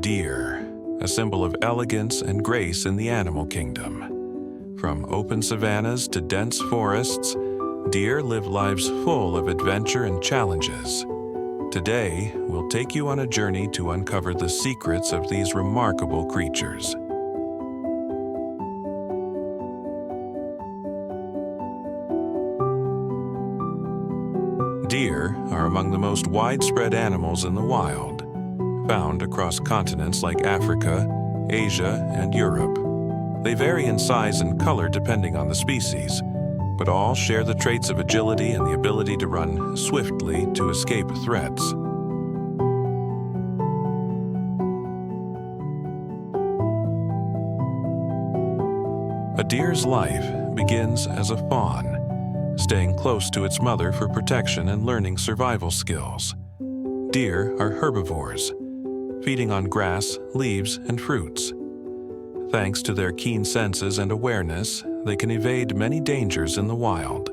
Deer, a symbol of elegance and grace in the animal kingdom. From open savannas to dense forests, deer live lives full of adventure and challenges. Today, we'll take you on a journey to uncover the secrets of these remarkable creatures. Deer are among the most widespread animals in the wild, found across continents like Africa, Asia, and Europe. They vary in size and color depending on the species, but all share the traits of agility and the ability to run swiftly to escape threats. A deer's life begins as a fawn, staying close to its mother for protection and learning survival skills. Deer are herbivores, feeding on grass, leaves, and fruits. Thanks to their keen senses and awareness, they can evade many dangers in the wild.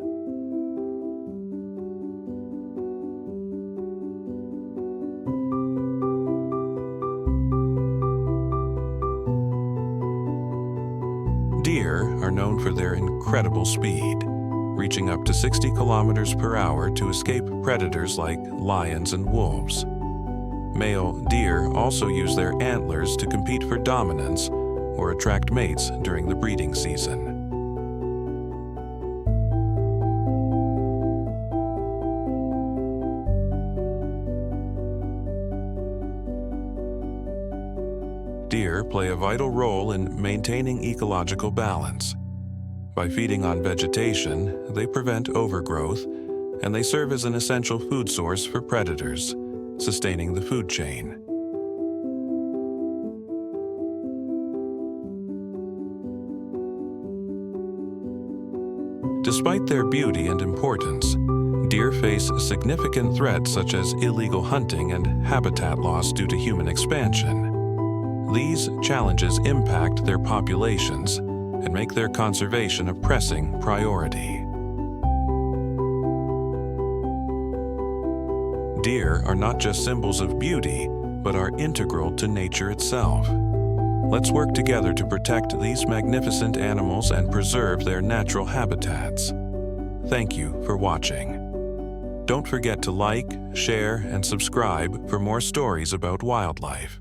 Deer are known for their incredible speed, reaching up to 60 kilometers per hour to escape predators like lions and wolves. Male deer also use their antlers to compete for dominance or attract mates during the breeding season. Deer play a vital role in maintaining ecological balance. By feeding on vegetation, they prevent overgrowth, and they serve as an essential food source for predators, sustaining the food chain. Despite their beauty and importance, deer face significant threats such as illegal hunting and habitat loss due to human expansion. These challenges impact their populations and make their conservation a pressing priority. Deer are not just symbols of beauty, but are integral to nature itself. Let's work together to protect these magnificent animals and preserve their natural habitats. Thank you for watching. Don't forget to like, share, and subscribe for more stories about wildlife.